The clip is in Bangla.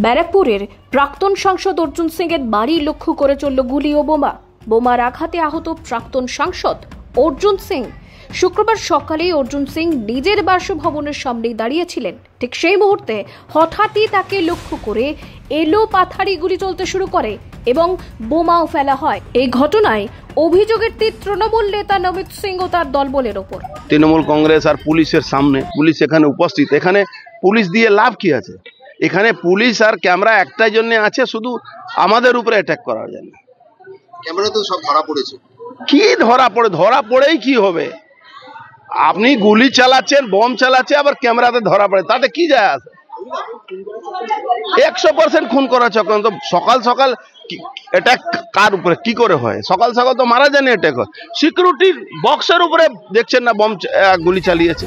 ব্যারাকপুরের প্রাক্তন সাংসদ অর্জুন সিং এর বাড়ি লক্ষ্য করে চলল গুলি ও বোমা। বোমার আঘাতে আহত প্রাক্তন সাংসদ অর্জুন সিং। শুক্রবার সকালে অর্জুন সিং নিজের বাসভবনের সামনেই দাঁড়িয়েছিলেন। ঠিক সেই মুহূর্তে হঠাৎই তাকে লক্ষ্য করে এলো পাথারি গুলি চলতে শুরু করে এবং বোমাও ফেলা হয়। এই ঘটনায় অভিযোগের তীর তৃণমূল নেতা নমিত সিং ও তার দলবলের ওপর। তৃণমূল কংগ্রেস আর পুলিশের সামনে, পুলিশ এখানে উপস্থিত। এখানে পুলিশ দিয়ে লাভ কি আছে? এখানে পুলিশ আর ক্যামেরা একটাই জন্য আছে, শুধু আমাদের উপরে অ্যাটাক করার জন্য। ক্যামেরা তো সব ধরা পড়েছে। কি ধরা পড়েই কি হবে? আপনি গুলি চালাচ্ছেন, বোম চালাচ্ছে, আবার ক্যামেরাতে ধরা পড়ে, তাতে কি যায় আসে? 100% খুন করা চক্রান্ত। সকাল সকাল অ্যাটাক কার উপরে কি করে হয়? সকাল সকাল তো মারা জানি অ্যাটাক হয়। সিকিউরিটি বক্সের উপরে দেখছেন না বোম গুলি চালিয়েছে।